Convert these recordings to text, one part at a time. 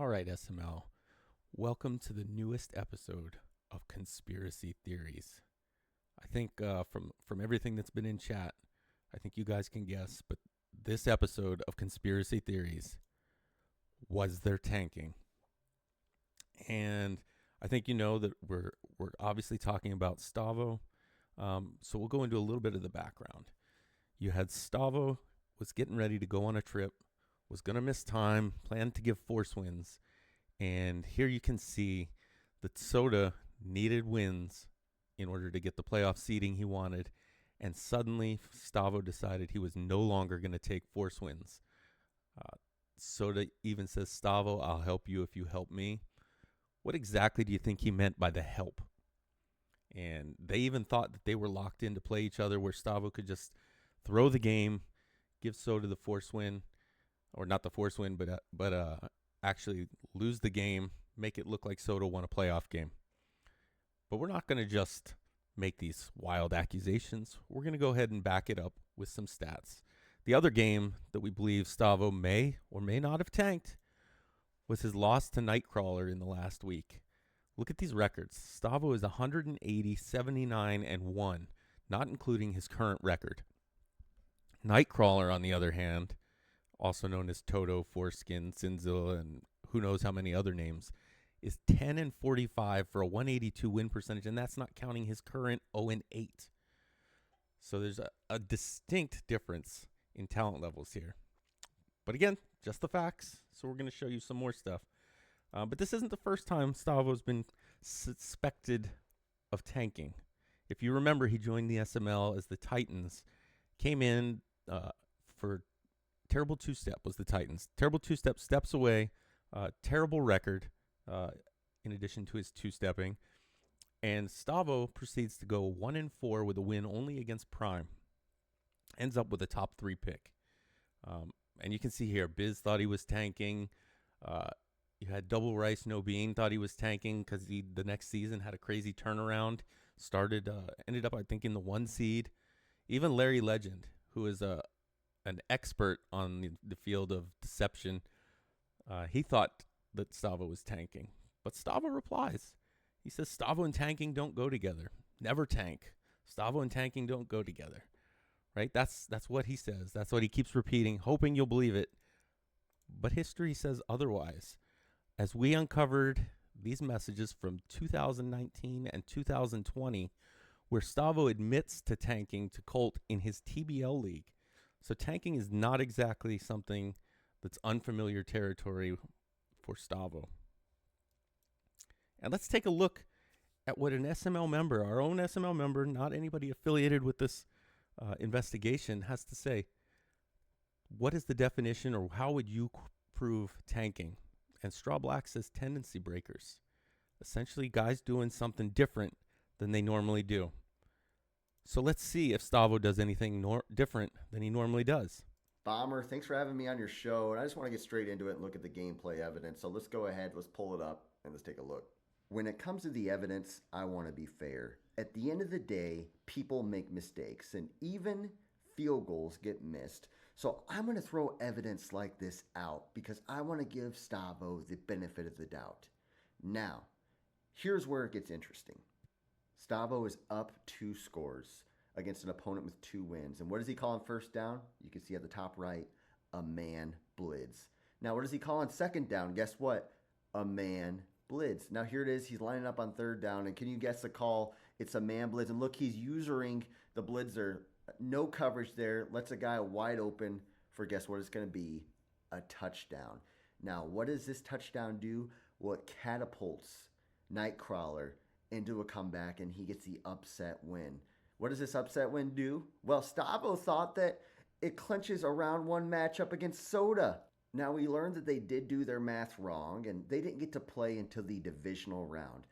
All right, SML. Welcome to the newest episode of Conspiracy Theories. I think from everything that's been in chat, I think you guys can guess, but this episode of Conspiracy Theories was their tanking. And I think you know that we're obviously talking about Stavo. So we'll go into a little bit of the background. You had Stavo was getting ready to go on a trip, was going to miss time, planned to give force wins. And here you can see that Soda needed wins in order to get the playoff seeding he wanted. And suddenly, Stavo decided he was no longer going to take force wins. Soda even says, Stavo, I'll help you if you help me. What exactly do you think he meant by the help? And they even thought that they were locked in to play each other, where Stavo could just throw the game, give Soda the force win, or not the force win, but actually lose the game, make it look like Soda won a playoff game. But we're not going to just make these wild accusations. We're going to go ahead and back it up with some stats. The other game that we believe Stavo may or may not have tanked was his loss to Nightcrawler in the last week. Look at these records. Stavo is 180, 79, and 1, not including his current record. Nightcrawler, on the other hand, also known as Toto, Foreskin, Sinzilla, and who knows how many other names, is 10 and 45 for a 182 win percentage, and that's not counting his current 0 and 8. So there's a distinct difference in talent levels here. But again, just the facts. So we're going to show you some more stuff. But this isn't the first time Stavo's been suspected of tanking. If you remember, he joined the SML as the Titans, came in for Terrible Two-Step was the Titans. Terrible Two-Step steps away, terrible record in addition to his two-stepping. And Stavo proceeds to go 1 and 4 with a win only against Prime. Ends up with a top 3 pick. And you can see here, Biz thought he was tanking. You had Double Rice No Bean thought he was tanking because the next season had a crazy turnaround. Ended up, I think, in the 1 seed. Even Larry Legend, who is an expert on the field of deception, he thought that Stavo was tanking. But Stavo replies. He says, Stavo and tanking don't go together. Never tank. Stavo and tanking don't go together. Right? That's what he says. That's what he keeps repeating, hoping you'll believe it. But history says otherwise. As we uncovered these messages from 2019 and 2020, where Stavo admits to tanking to Colt in his TBL league. So tanking is not exactly something that's unfamiliar territory for Stavo. And let's take a look at what an SML member, our own SML member, not anybody affiliated with this investigation, has to say. What is the definition, or how would you prove tanking? And Straw Black says tendency breakers. Essentially, guys doing something different than they normally do. So let's see if Stavo does anything different than he normally does. Bomber, thanks for having me on your show. And I just want to get straight into it and look at the gameplay evidence. So let's go ahead, let's pull it up, and let's take a look. When it comes to the evidence, I want to be fair. At the end of the day, people make mistakes, and even field goals get missed. So I'm going to throw evidence like this out because I want to give Stavo the benefit of the doubt. Now, here's where it gets interesting. Stavo is up 2 scores against an opponent with 2 wins. And what does he call on first down? You can see at the top right, a man blitz. Now, what does he call on second down? Guess what? A man blitz. Now, here it is. He's lining up on third down. And can you guess the call? It's a man blitz. And look, he's using the blitzer. No coverage there. Lets a guy wide open for, guess what it's going to be? A touchdown. Now, what does this touchdown do? Well, it catapults Nightcrawler into a comeback, and he gets the upset win. What does this upset win do? Well, Stavo thought that it clinches a round 1 matchup against Soda. Now, we learned that they did do their math wrong, and they didn't get to play until the divisional round.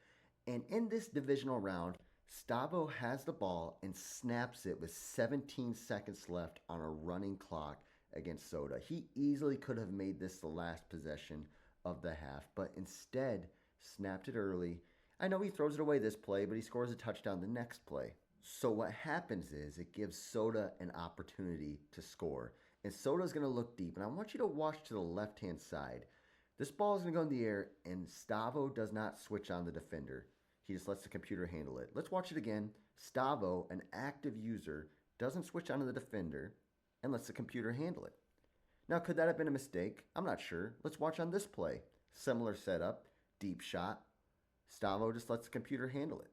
And in this divisional round, Stavo has the ball and snaps it with 17 seconds left on a running clock against Soda. He easily could have made this the last possession of the half, but instead snapped it early. I know he throws it away this play, but he scores a touchdown the next play. So what happens is it gives Soda an opportunity to score. And Soda's going to look deep. And I want you to watch to the left-hand side. This ball is going to go in the air, and Stavo does not switch on the defender. He just lets the computer handle it. Let's watch it again. Stavo, an active user, doesn't switch on to the defender and lets the computer handle it. Now, could that have been a mistake? I'm not sure. Let's watch on this play. Similar setup, deep shot. Stavo just lets the computer handle it.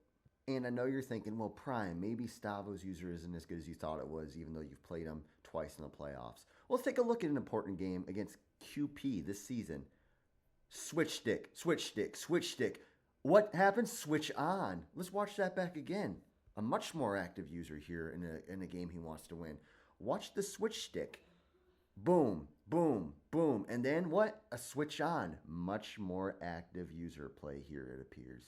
And I know you're thinking, well, Prime, maybe Stavo's user isn't as good as you thought it was, even though you've played him twice in the playoffs. Well, let's take a look at an important game against QP this season. Switch stick, switch stick, switch stick. What happens? Switch on. Let's watch that back again. A much more active user here in a game he wants to win. Watch the switch stick. Boom, boom, boom. And then what? A switch on. Much more active user play here, it appears.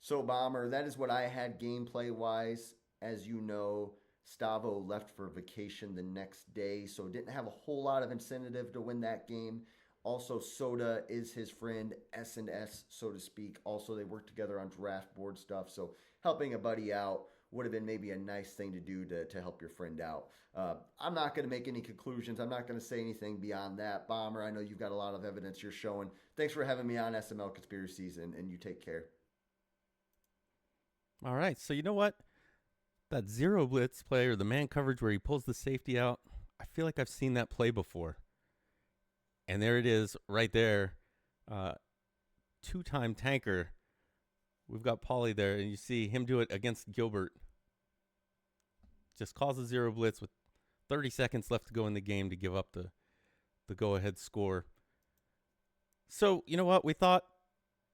So, Bomber, that is what I had gameplay-wise. As you know, Stavo left for vacation the next day, so didn't have a whole lot of incentive to win that game. Also, Soda is his friend, S&S, so to speak. Also, they work together on draft board stuff, so helping a buddy out would have been maybe a nice thing to do to help your friend out. I'm not going to make any conclusions. I'm not going to say anything beyond that. Bomber, I know you've got a lot of evidence you're showing. Thanks for having me on SML Conspiracies, and you take care. All right, so you know what? That zero blitz play, or the man coverage where he pulls the safety out, I feel like I've seen that play before. And there it is right there. Two-time tanker. We've got Paulie there, and you see him do it against Gilbert. Just calls a zero blitz with 30 seconds left to go in the game to give up the go-ahead score. So, you know what? We thought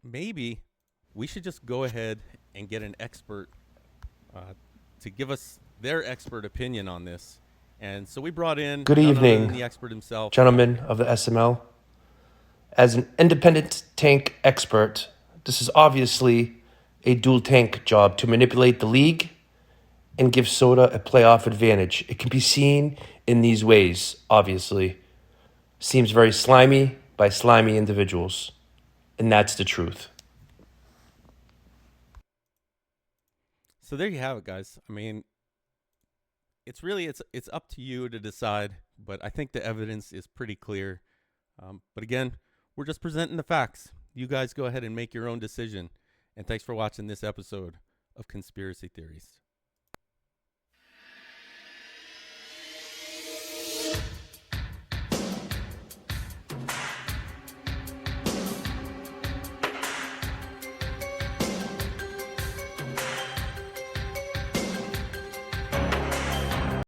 maybe we should just go ahead and get an expert to give us their expert opinion on this. And so we brought in Good none other evening, than the expert himself. gentlemen of the SML. As an independent tank expert, this is obviously a dual tank job to manipulate the league and give Soda a playoff advantage. It can be seen in these ways, obviously. Seems very slimy by slimy individuals. And that's the truth. So there you have it, guys. I mean, it's really it's up to you to decide, but I think the evidence is pretty clear. But again, we're just presenting the facts. You guys go ahead and make your own decision. And thanks for watching this episode of Conspiracy Theories.